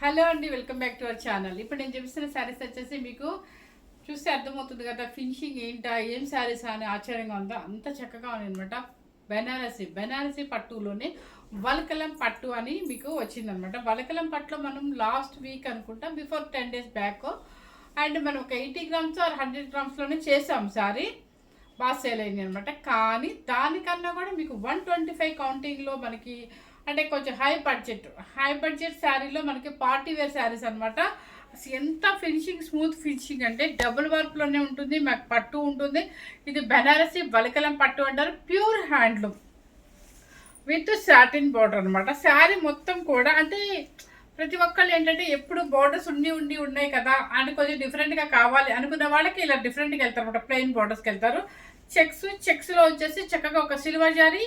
Hello అండి, welcome back to our channel. ఇప్పుడు నేను చూపిస్తున్న శారీస్ వచ్చేసి మీకు చూస్తే అర్థమవుతుంది కదా, ఫినిషింగ్ ఏంటా, ఏం శారీస్ అని ఆశ్చర్యంగా ఉందా, అంత చక్కగా ఉంది అనమాట. బెనారసీ పట్టులోనే వలకలం పట్టు అని మీకు వచ్చిందనమాట. వలకలం పట్టులో మనం లాస్ట్ వీక్ అనుకుంటా, బిఫోర్ 10 days బ్యాక్, అండ్ మనం ఒక 80 grams ఆర్ 100 grams చేసాం శారీ. బాగా సేల్ అయింది అనమాట. కానీ దానికన్నా కూడా మీకు 125 కౌంటింగ్లో మనకి అంటే కొంచెం హై బడ్జెట్ శారీలో మనకి పార్టీ వేర్ శారీస్ అనమాట. ఎంత ఫినిషింగ్, స్మూత్ ఫినిషింగ్ అంటే డబుల్ వర్క్లోనే ఉంటుంది. మాకు పట్టు ఉంటుంది. ఇది బెనారసి వలకలం పట్టు అంటారు. Pure handloom with satin border అనమాట. శారీ మొత్తం కూడా అంటే ప్రతి ఒక్కళ్ళు ఏంటంటే ఎప్పుడు బార్డర్స్ ఉన్నాయి కదా అని కొంచెం డిఫరెంట్గా కావాలి అనుకున్న వాళ్ళకి ఇలా డిఫరెంట్గా వెళ్తారు అనమాట. ప్లెయిన్ బార్డర్స్కి వెళ్తారు. చెక్స్లో వచ్చేసి చక్కగా ఒక సిల్వర్ జారీ,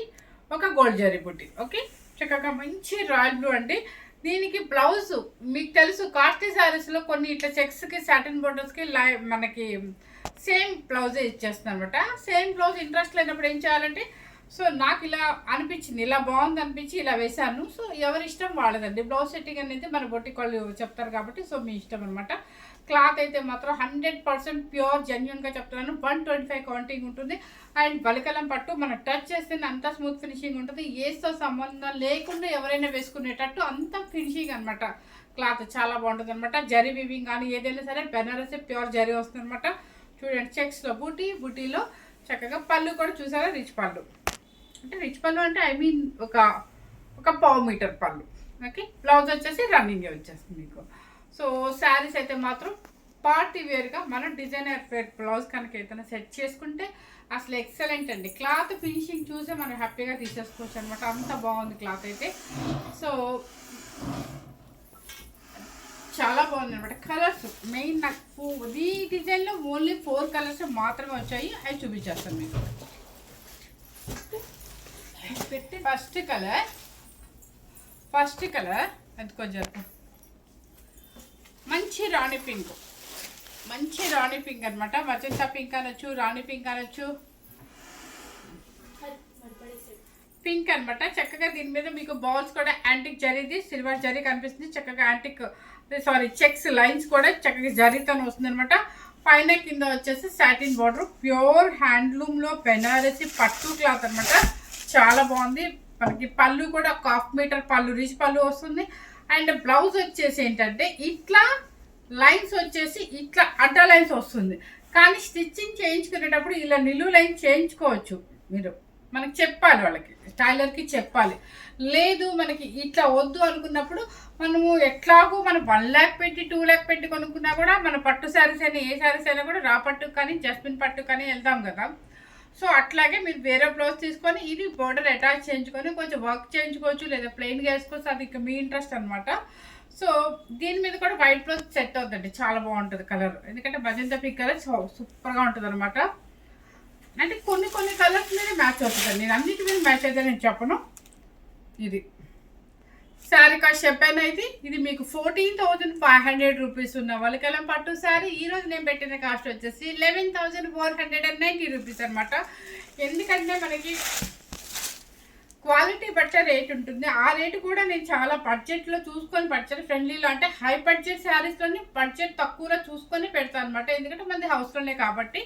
ఒక గోల్డ్ జారీ బుట్టి. ఓకే, చక్కగా మంచి రాయల్ బ్లూ అండి. దీనికి బ్లౌజ్ మీకు తెలుసు, కాస్ట్లీ శారీస్లో కొన్ని ఇట్లా చెక్స్కి సాటిన్ బోర్డర్స్కి మనకి సేమ్ బ్లౌజే ఇచ్చేస్తుంది అనమాట. సేమ్ బ్లౌజ్ ఇంట్రెస్ట్ లేనప్పుడు ఏం చేయాలంటే, సో నాకు ఇలా అనిపించింది, ఇలా బాగుంది అనిపించి ఇలా వేశాను. సో ఎవరి ఇష్టం వాళ్ళదండి. బ్లౌజ్ సెట్టింగ్ అనేది మన బొటిక్ వాళ్ళు చెప్తారు కాబట్టి సో మీ ఇష్టం అనమాట. క్లాత్ అయితే మాత్రం 100% ప్యూర్ జెన్యున్గా చెప్తున్నాను. 125 కౌంటింగ్ ఉంటుంది. అండ్ వలకలం పట్టు మనం టచ్ చేస్తే అంత స్మూత్ ఫినిషింగ్ ఉంటుంది. ఏస్తో సంబంధం లేకుండా ఎవరైనా వేసుకునేటట్టు అంత ఫినిషింగ్ అనమాట. క్లాత్ చాలా బాగుంటుంది అనమాట. జరీ వివింగ్ కానీ ఏదైనా సరే బెనారసీ ప్యూర్ జరీ వస్తుంది అనమాట. చూడండి, చెక్స్లో బూటీలో చక్కగా పళ్ళు కూడా చూసారా, రిచ్ పళ్ళు. అంటే రిచ్ పళ్ళు అంటే ఐ మీన్ ఒక పావు మీటర్ పళ్ళు. ఓకే, బ్లౌజ్ వచ్చేసి రన్నింగే వచ్చేస్తుంది మీకు. సో శారీస్ అయితే మాత్రం పార్టీ వేర్గా మనం డిజైనర్ వేర్ బ్లౌజ్ కనుక ఏదైనా సెట్ చేసుకుంటే అసలు ఎక్సలెంట్ అండి. క్లాత్ ఫినిషింగ్ చూసే మనం హ్యాపీగా తీసేసుకోవచ్చు అనమాట. అంత బాగుంది క్లాత్ అయితే. సో చాలా బాగుంది అనమాట. కలర్స్ మెయిన్ నాకు ఈ డిజైన్లో ఓన్లీ 4 కలర్స్ మాత్రమే వచ్చాయి. అవి చూపించేస్తాను మీకు. ఫస్ట్ కలర్ అది కొంచెం మంచి రాణి పింక్ అనమాట. మజంతా పింక్ అనొచ్చు, రాణి పింక్ అనొచ్చు, పింక్ అనమాట. చక్కగా దీని మీద మీకు బాల్స్ కూడా యాంటిక్ జరీది, సిల్వర్ జరీ కనిపిస్తుంది. చక్కగా చెక్స్ లైన్స్ కూడా చక్కగా జరీతో వస్తుంది అనమాట. పైన కింద వచ్చేసి సాటిన్ బార్డర్, ప్యూర్ హ్యాండ్లూమ్లో బెనారసి పట్టు క్లాత్ అనమాట. చాలా బాగుంది. మనకి పళ్ళు కూడా 1/2 మీటర్ పళ్ళు, రిచ్ పళ్ళు వస్తుంది. అండ్ బ్లౌజ్ వచ్చేసి ఏంటంటే ఇట్లా లైన్స్ వచ్చేసి ఇట్లా అడ్డ లైన్స్ వస్తుంది. కానీ స్టిచ్చింగ్ చేయించుకునేటప్పుడు ఇలా నిలువు లైన్ చేయించుకోవచ్చు మీరు. మనకి చెప్పాలి, వాళ్ళకి టైలర్కి చెప్పాలి. లేదు మనకి ఇట్లా వద్దు అనుకున్నప్పుడు మనము ఎట్లాగో మనం 1 lakh పెట్టి 2 lakh పెట్టి కొనుక్కున్నా కూడా మన పట్టు శారీస్ అయినా ఏ శారీస్ అయినా కూడా రా పట్టు కానీ జస్మిన్ పట్టు కానీ వెళ్తాం కదా. సో అట్లాగే మీరు వేరే బ్లౌజ్ తీసుకొని ఇది బోర్డర్ అటాచ్ చేయించుకొని కొంచెం వర్క్ చేయించుకోవచ్చు, లేదా ప్లెయిన్గా వేసుకోవచ్చు. అది మీ ఇంట్రెస్ట్ అనమాట. సో దీని మీద కూడా వైట్ బ్లౌజ్ సెట్ అవుతుంది, చాలా బాగుంటుంది కలర్. ఎందుకంటే మజంతా పింక్ కలర్ సూపర్గా ఉంటుంది అనమాట. అంటే కొన్ని కలర్స్ మీద మ్యాచ్ అవుతుంది. నేను అన్నిటి మీద మ్యాచ్ అయితే నేను చెప్పను. ఇది శారీ కాస్ట్ చెప్పాను అయితే ఇది మీకు 14,500 రూపీస్ ఉన్న వలకలం పట్టు శారీ. ఈరోజు నేను పెట్టిన కాస్ట్ వచ్చేసి 11,490 రూపీస్ అనమాట. ఎందుకంటే మనకి క్వాలిటీ బట్ట రేట్ ఉంటుంది. ఆ రేటు కూడా నేను చాలా బడ్జెట్లో చూసుకొని, బడ్జెట్ ఫ్రెండ్లీలో అంటే హై బడ్జెట్ శారీస్లోని బడ్జెట్ తక్కువలో చూసుకొని పెడతాను అనమాట. ఎందుకంటే మంది హౌస్లోనే కాబట్టి.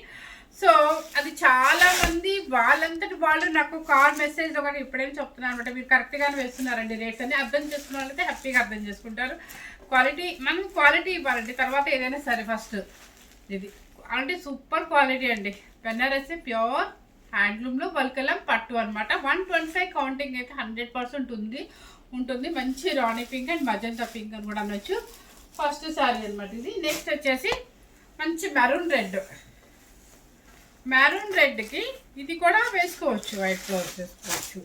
సో అది చాలా మంది వాళ్ళంతటి వాళ్ళు నాకు కాల్ మెసేజ్ ఒకటి ఇప్పుడేం చెప్తున్నాను అనమాట. మీరు కరెక్ట్గానే వేస్తున్నారండి రేట్స్ అని. అర్థం చేసుకున్న వాళ్ళైతే హ్యాపీగా అర్థం చేసుకుంటారు. మనం క్వాలిటీ ఇవ్వాలండి, తర్వాత ఏదైనా సరే. ఫస్ట్ ఇది అంటే సూపర్ క్వాలిటీ అండి. బెనారసి ప్యూర్ హ్యాండ్లూమ్లో వల్కలం పట్టు అనమాట. 125 కౌంటింగ్ అయితే 100% ఉంటుంది. మంచి రాణి పింక్ అండ్ మజంతా పింక్ అని కూడా అనొచ్చు. ఫస్ట్ శారీ అనమాట ఇది. నెక్స్ట్ వచ్చేసి మంచి మెరూన్ రెడ్కి ఇది కూడా వేసుకోవచ్చు, వైట్ బ్లౌజ్ వేసుకోవచ్చు.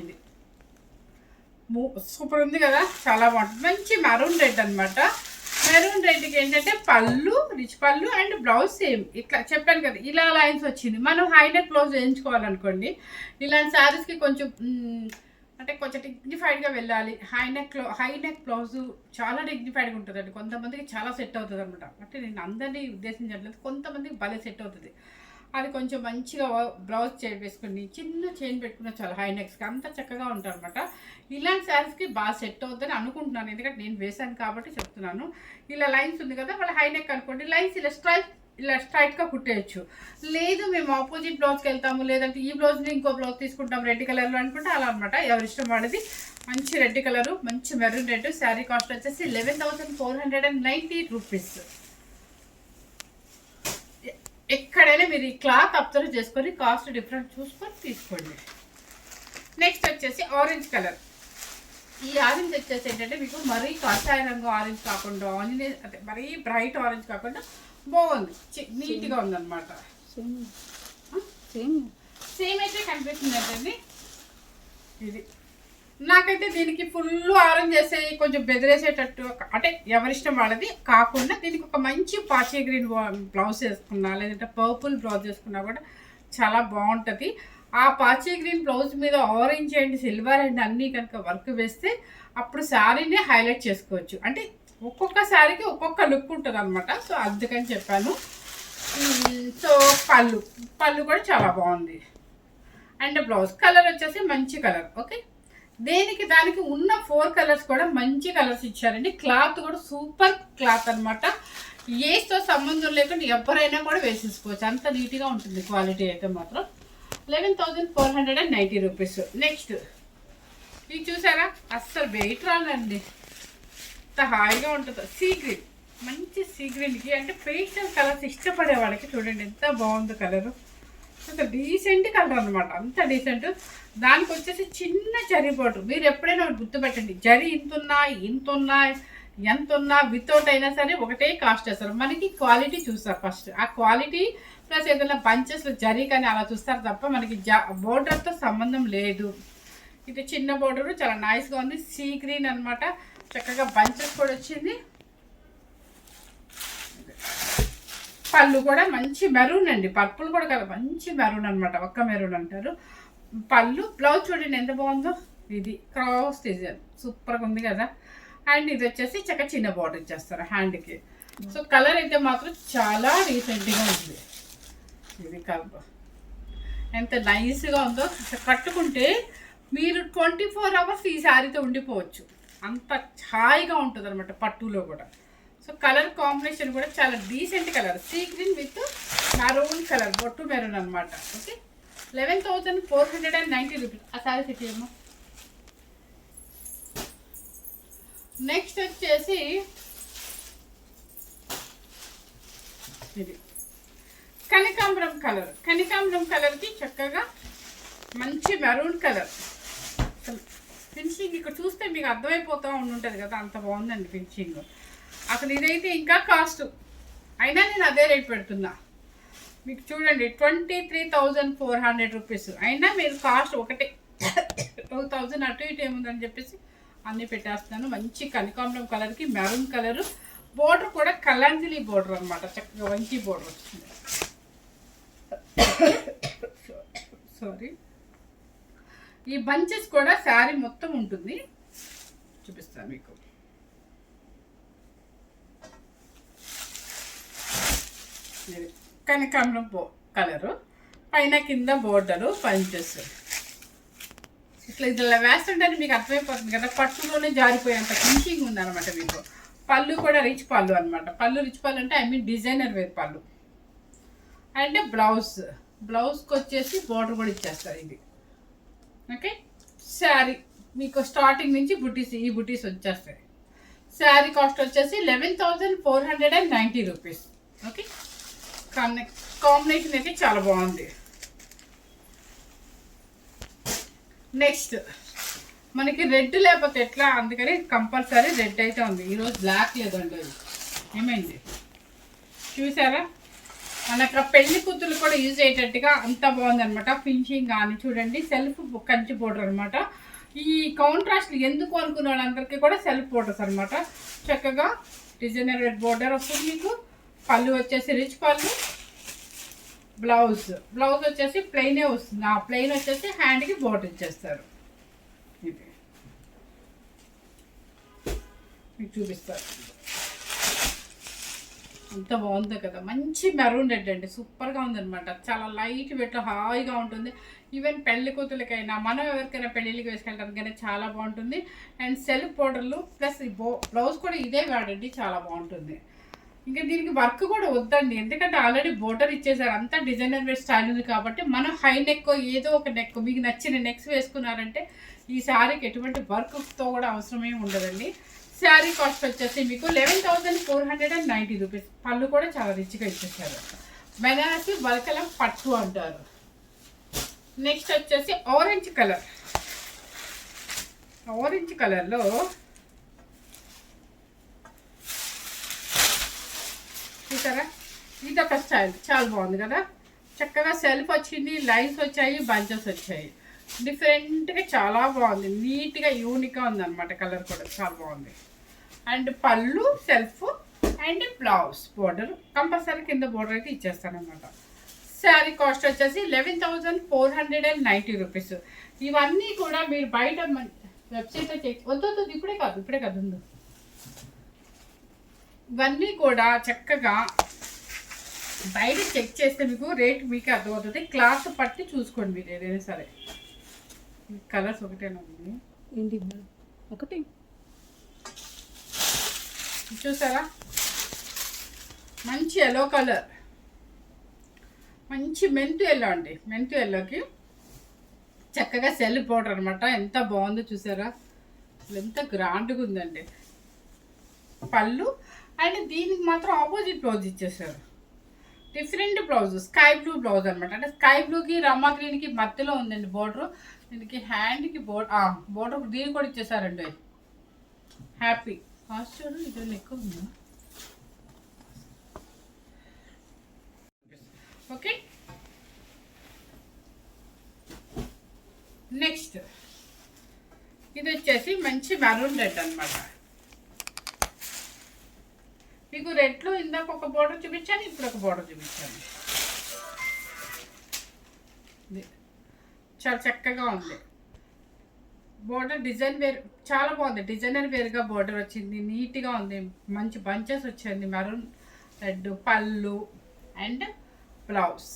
ఇది సూపర్ ఉంది కదా, చాలా బాగుంటుంది. మంచి మెరూన్ రెడ్ అనమాట. మెరూన్ రెడ్కి ఏంటంటే పళ్ళు, రిచ్ పళ్ళు అండ్ బ్లౌజ్ సేమ్. ఇట్లా చెప్పాను కదా, ఇలా లైన్స్ వచ్చింది. మనం హై నెక్ బ్లౌజ్ వేయించుకోవాలనుకోండి, ఇలాంటి శారీస్కి కొంచెం అంటే కొంచెం డిగ్నిఫైడ్గా వెళ్ళాలి. హై నెక్ బ్లౌజు చాలా డిగ్నిఫైడ్గా ఉంటుందండి. కొంతమందికి చాలా సెట్ అవుతుంది అనమాట. అంటే నేను అందరినీ ఉద్దేశించట్లేదు, కొంతమందికి భలే సెట్ అవుతుంది. అది కొంచెం మంచిగా బ్లౌజ్ వేసుకుని చిన్న చైన్ పెట్టుకున్న చాలా హై నెక్స్కి అంత చక్కగా ఉంటారు అనమాట. ఇలాంటి శారీస్కి బాగా సెట్ అవుతుందని అనుకుంటున్నాను, ఎందుకంటే నేను వేసాను కాబట్టి చెప్తున్నాను. ఇలా లైన్స్ ఉంది కదా, వాళ్ళ హై నెక్ అనుకోండి, లైన్స్ ఇలా స్ట్రైట్గా కుట్టేయచ్చు. లేదు మేము ఆపోజిట్ బ్లౌజ్కి వెళ్తాము, లేదంటే ఈ బ్లౌజ్ని ఇంకో బ్లౌజ్ తీసుకుంటాం రెడ్ కలర్లో అనుకుంటే అలా అనమాట. ఎవరి ఇష్టం వాడిది. మంచి రెడ్ కలరు, మంచి మెరూన్ రెడ్. శారీ కాస్ట్ వచ్చేసి 11,490 రూపీస్. ఎక్కడైనా మీరు ఈ క్లాత్ అబ్జర్వ్ చేసుకొని కాస్ట్ డిఫరెంట్ చూసుకొని తీసుకోండి. నెక్స్ట్ వచ్చేసి ఆరెంజ్ కలర్. ఈ ఆరెంజ్ వచ్చేసి ఏంటంటే మీకు మరీ కాషాయ రంగు ఆరెంజ్ కాకుండా అదే మరీ బ్రైట్ ఆరెంజ్ కాకుండా బాగుంది, నీట్గా ఉందన్నమాట. సేమ్ అయితే కనిపిస్తుంది అండి. ఇది నాకైతే దీనికి ఫుల్ ఆరెంజ్ వేసే కొంచెం బెదిరేసేటట్టు, అంటే ఎవరిష్టం వాళ్ళది కాకుండా దీనికి ఒక మంచి పాచీ గ్రీన్ బ్లౌజ్ వేసుకున్నా, లేదంటే పర్పుల్ బ్లౌజ్ వేసుకున్నా కూడా చాలా బాగుంటుంది. ఆ పాచీ గ్రీన్ బ్లౌజ్ మీద ఆరెంజ్ అండ్ సిల్వర్ అండ్ అన్నీ కనుక వర్క్ వేస్తే అప్పుడు శారీని హైలైట్ చేసుకోవచ్చు. అంటే ఒక్కొక్క శారీకి ఒక్కొక్క లుక్ ఉంటుంది అనమాట. సో అందుకని చెప్పాను. సో పళ్ళు కూడా చాలా బాగుంది. అండ్ బ్లౌజ్ కలర్ వచ్చేసి మంచి కలర్. ఓకే, దానికి ఉన్న 4 కలర్స్ కూడా మంచి కలర్స్ ఇచ్చారండి. క్లాత్ కూడా సూపర్ క్లాత్ అనమాట. ఏస్తో సంబంధం లేకుండా ఎవరైనా కూడా వేసేసుకోవచ్చు, అంత నీట్గా ఉంటుంది. క్వాలిటీ అయితే మాత్రం 11,490 రూపీస్. నెక్స్ట్ ఇది చూసారా, అస్సలు వెయిట్ రాలండి, ఎంత హాయిగా ఉంటుందో. సీ గ్రీన్, మంచి సీ గ్రీన్కి అంటే పేస్టల్ కలర్స్ ఇష్టపడే వాళ్ళకి చూడండి ఎంత బాగుందో కలరు. అసలు డీసెంట్ కలర్ అనమాట, అంత డీసెంట్. దానికి వచ్చేసి చిన్న జరీ బోర్డర్. మీరు ఎప్పుడైనా గుర్తుపెట్టండి, జరీ ఎంతున్నా వితౌట్ అయినా సరే ఒకటే కాస్ట్ చేస్తారు. మనకి క్వాలిటీ చూస్తారు ఫస్ట్, ఆ క్వాలిటీ ప్లస్ ఏదైనా బంచెస్ జరీ కానీ అలా చూస్తారు తప్ప మనకి బోర్డర్తో సంబంధం లేదు. ఇది చిన్న బోర్డర్, చాలా నైస్గా ఉంది. సీ గ్రీన్ అనమాట, చక్కగా బంచెస్ కూడా వచ్చింది. పళ్ళు కూడా మంచి మెరూన్ అండి, పర్పుల్ కూడా కదా, మంచి మెరూన్ అనమాట, ఒక్క మెరూన్ అంటారు. పళ్ళు బ్లౌజ్ చూడండి ఎంత బాగుందో. ఇది క్రాస్ డిజైన్ సూపర్గా ఉంది కదా. అండ్ ఇది వచ్చేసి చక్కగా చిన్న బార్డర్ ఇచ్చేస్తారు హ్యాండ్కి. సో కలర్ అయితే మాత్రం చాలా రీసెంట్గా ఉంది. ఇది కలర్ ఎంత నైస్గా ఉందో. కట్టుకుంటే మీరు 24 అవర్స్ ఈ శారీతో ఉండిపోవచ్చు, అంత హాయిగా ఉంటుంది అనమాట పట్టులో కూడా. సో కలర్ కాంబినేషన్ కూడా చాలా decent colour, sea green with maroon colour, బొట్టు మెరూన్ అనమాట. Okay, 11,490 rupees. ఆ శారీ సిటీ ఏమో. నెక్స్ట్ వచ్చేసి ఇది కనకాంబరం కలర్. కనకాంబరం కలర్కి చక్కగా మంచి మెరూన్ కలర్. ఫినిషింగ్ ఇక్కడ చూస్తే మీకు అర్థమైపోతూ ఉంటుంది కదా, అంత బాగుందండి ఫినిషింగ్. అసలు ఇదైతే ఇంకా కాస్ట్ అయినా నేను అదే రేట్ పెడుతున్నా మీకు. చూడండి 23,400 రూపీస్ అయినా మీరు కాస్ట్ ఒకటే 2,000 అటు ఇటు ఏముందని చెప్పేసి అన్నీ పెట్టేస్తాను. మంచి కనకాంబరం కలర్కి మెరూన్ కలర్. బోర్డర్ కూడా కలంజిలి బోర్డర్ అనమాట, చక్కగా మంచి బోర్డర్ వచ్చింది. సారీ, ఈ బంచెస్ కూడా శారీ మొత్తం ఉంటుంది, చూపిస్తాను మీకు. కనకాంబరం కలరు, పైన కింద బోర్డరు, పంచెస్ ఇట్లా వేస్తుంటే మీకు అర్థమైపోతుంది కదా, పట్టులోనే జారిపోయేంత ఫినిషింగ్ ఉందన్నమాట మీకు. పళ్ళు కూడా రిచ్ పళ్ళు అనమాట. రిచ్ పళ్ళు అంటే ఐ మీన్ డిజైనర్ వేర్ పళ్ళు. అండ్ బ్లౌజ్కి వచ్చేసి బోర్డర్ కూడా ఇచ్చేస్తారు ఇది. ఓకే, శారీ మీకు స్టార్టింగ్ నుంచి ఈ బుటీస్ వచ్చేస్తాయి. శారీ కాస్ట్ వచ్చేసి 11,490 రూపీస్. ఓకే, కాంబినేషన్ అయితే చాలా బాగుంది. నెక్స్ట్ మనకి రెడ్ లేకపోతే ఎట్లా, అందుకని కంపల్సరీ రెడ్ అయితే ఉంది. ఈరోజు బ్లాక్ లేదండి, అది ఏమైంది చూసారా. మనకు పెళ్లి కూతురు కూడా యూజ్ అయ్యేటట్టుగా అంత బాగుంది అనమాట. ఫినిషింగ్ కానీ చూడండి, సెల్ఫ్ కంచి బోర్డర్ అనమాట. ఈ కాంట్రాస్ట్ ఎందుకు అనుకున్న వాళ్ళందరికీ కూడా సెల్ఫ్ బోర్డర్స్ అనమాట. చక్కగా డిజైనర్ రెడ్ బోర్డర్ వస్తుంది మీకు. పళ్ళు వచ్చేసి రిచ్ పళ్ళు. బ్లౌజ్ వచ్చేసి ప్లెయినే వస్తుంది. ఆ ప్లెయిన్ వచ్చేసి హ్యాండ్కి బోర్డర్ ఇచ్చేస్తారు. ఇది మీకు చూపిస్తారు. అంత బాగుంది కదా, మంచి మెరూన్ రెడ్ అండి, సూపర్గా ఉందనమాట. చాలా లైట్ వెయిట్ హాయిగా ఉంటుంది. ఈవెన్ పెళ్లి కూతురికైనా మనం ఎవరికైనా పెళ్ళిళ్ళకి వేసుకెళ్ళడానికైనా చాలా బాగుంటుంది. అండ్ సెల్ఫ్ బోర్డర్లు ప్లస్ ఈ బ్లౌజ్ కూడా ఇదే వాడండి, చాలా బాగుంటుంది. ఇంకా దీనికి వర్క్ కూడా వద్దండి, ఎందుకంటే ఆల్రెడీ బోర్డర్ ఇచ్చేసారు, అంతా డిజైనర్ వేర్ స్టైల్ ఉంది కాబట్టి మనం హై నెక్ ఏదో ఒక నెక్ మీకు నచ్చిన నెక్స్ వేసుకున్నారంటే ఈ శారీకి ఎటువంటి వర్క్తో కూడా అవసరమే ఉండదండి. శారీ కాస్ట్ వచ్చేసి మీకు 11,490 రూపీస్. పళ్ళు కూడా చాలా రిచ్గా ఇచ్చేసారు. బెనారసి వల్కలం పట్టు అంటారు. నెక్స్ట్ వచ్చేసి ఆరెంజ్ కలర్. ఆరెంజ్ కలర్లో చూసారా, ఇదొక స్టైల్ చాలా బాగుంది కదా. చక్కగా సెల్ఫ్ వచ్చింది, లైన్స్ వచ్చాయి, బంచెస్ వచ్చాయి. డిఫరెంట్గా చాలా బాగుంది, నీట్గా యూనిక్గా ఉంది అనమాట. కలర్ కూడా చాలా బాగుంది. అండ్ పళ్ళు self and blouse border compulsory కింద బోర్డర్ అయితే ఇచ్చేస్తాను అనమాట. శారీ కాస్ట్ వచ్చేసి 11,490 రూపీస్. ఇవన్నీ కూడా మీరు బయట వెబ్సైట్లో చెక్ వద్దు, ఇప్పుడే కాదు ఉండు. ఇవన్నీ కూడా చక్కగా బయట చెక్ చేస్తే మీకు రేట్ మీకు అర్థమవుతుంది. క్లాత్ పట్టి చూసుకోండి మీరు ఏదైనా సరే. కలర్స్ ఒకటేనా ఉంది ఏంటి ఒకటి చూసారా, మంచి ఎల్లో కలర్, మంచి మెంతు ఎల్లో అండి. మెంతు ఎల్లోకి చక్కగా సెల్ఫ్ బోర్డర్ అనమాట. ఎంత బాగుందో చూసారా, ఎంత గ్రాండ్గా ఉందండి. పళ్ళు అండ్ దీనికి మాత్రం ఆపోజిట్ బ్లౌజ్ ఇచ్చేసారు. Different blouse, sky blue blouse అనమాట. అంటే స్కై బ్లూకి రమ్మా గ్రీన్కి మధ్యలో ఉందండి బోర్డర్. దీనికి హ్యాండ్కి బోర్డర్ దీనికి కూడా ఇచ్చేసారండి. హ్యాపీ కాస్ట్ చూడు, ఇది ఎక్కువ ఉందా. ఓకే, నెక్స్ట్ ఇది వచ్చేసి మంచి మెరూన్ రెడ్ అనమాట. మీకు రెడ్లో ఇందాక ఒక బోర్డర్ చూపించాను, ఇప్పుడు ఒక బోర్డర్ చూపించాను. చాలా చక్కగా ఉంది బోర్డర్. డిజైన్ వేర్ చాలా బాగుంది, డిజైనర్ వేర్గా బోర్డర్ వచ్చింది, నీట్గా ఉంది. మంచి బంచెస్ వచ్చింది, మెరూన్ రెడ్ పళ్ళు అండ్ బ్లౌజ్.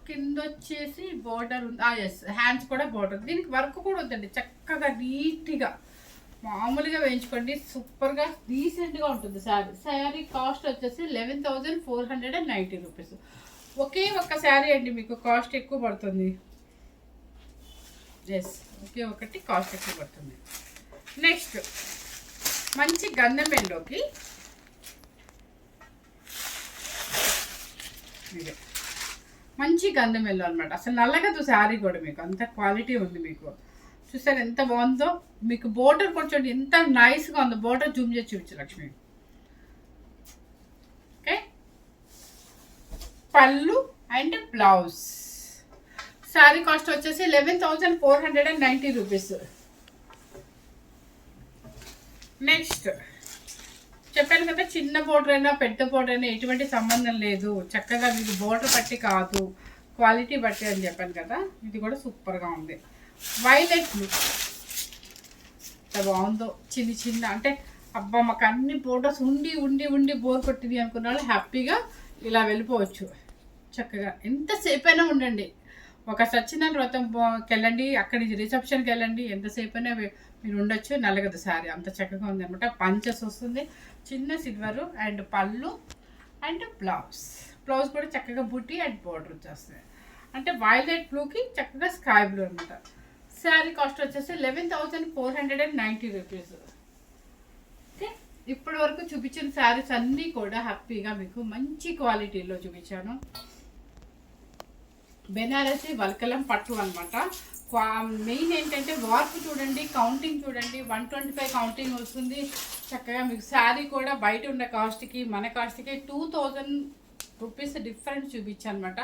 కింద వచ్చేసి బోర్డర్ ఉంది. ఎస్, హ్యాండ్స్ కూడా బోర్డర్. దీనికి వర్క్ కూడా ఉందండి, చక్కగా నీట్గా మామూలుగా వేయించుకోండి. సూపర్గా డీసెంట్గా ఉంటుంది శారీ. శారీ కాస్ట్ వచ్చేసి 11,490 రూపీస్. ఒకే ఒక్క శారీ అండి, మీకు కాస్ట్ ఎక్కువ పడుతుంది. ఎస్, ఒకే ఒకటి కాస్ట్ ఎక్కువ పడుతుంది. నెక్స్ట్ మంచి గంధం ఎల్లోకి మంచి గంధం ఎల్లో అనమాట. అసలు నల్లగదు శారీ కూడా, మీకు అంత క్వాలిటీ ఉంది. మీకు చూసారు ఎంత బాగుందో. మీకు బోర్డర్ కొంచెం ఎంత నైస్గా ఉందో. బోర్డర్ జూమ్ చేసి చూపించు లక్ష్మి. ఓకే, పళ్ళు అండ్ బ్లౌజ్. శారీ కాస్ట్ వచ్చేసి 11,490 రూపీస్. నెక్స్ట్ చెప్పాను కదా, చిన్న బోర్డర్ అయినా పెద్ద బోర్డర్ అయినా ఎటువంటి సంబంధం లేదు. చక్కగా మీకు బోర్డర్ బట్టి కాదు, క్వాలిటీ బట్టి అని చెప్పాను కదా. ఇది కూడా సూపర్గా ఉంది. వైలెట్ బ్లూ ఎంత బాగుందో. చిన్న అంటే అబ్బా మాకు అన్ని బోర్డర్స్ ఉండి ఉండి ఉండి బోర్ కొట్టింది అనుకున్న వాళ్ళు హ్యాపీగా ఇలా చక్కగా ఎంతసేపు అయినా ఉండండి. ఒక సత్యనారాయణ వ్రతంకి వెళ్ళండి, అక్కడి నుంచి రిసెప్షన్కి వెళ్ళండి, ఎంతసేపు అయినా మీరు ఉండొచ్చు. నలగదు శారీ, అంత చక్కగా ఉంది అనమాట. పంచెస్ వస్తుంది, చిన్న సిల్వరు అండ్ పళ్ళు అండ్ బ్లౌజ్ కూడా చక్కగా బుట్టి అండ్ బోర్డర్ వచ్చేస్తుంది. అంటే వైలెట్ బ్లూకి చక్కగా స్కై బ్లూ అనమాట. శారీ కాస్ట్ వచ్చేసి 11,490 రూపీస్. ఓకే, ఇప్పటి వరకు చూపించిన శారీస్ అన్నీ కూడా హ్యాపీగా మీకు మంచి క్వాలిటీలో చూపించాను. బెనారసి వల్కలం పట్టు అనమాట. మెయిన్ ఏంటంటే వర్క్ చూడండి, కౌంటింగ్ చూడండి, 125 కౌంటింగ్ వస్తుంది. చక్కగా మీకు శారీ కూడా బయట ఉన్న కాస్ట్కి మన కాస్ట్కి 2,000 రూపీస్ డిఫరెంట్ చూపించాను అనమాట.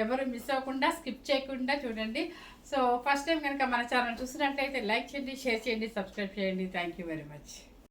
ఎవరు మిస్ అవ్వకుండా స్కిప్ చేయకుండా చూడండి. సో ఫస్ట్ టైం కనుక మన ఛానల్ చూసినట్లయితే లైక్ చేయండి, షేర్ చేయండి, సబ్స్క్రైబ్ చేయండి. Thank you very much.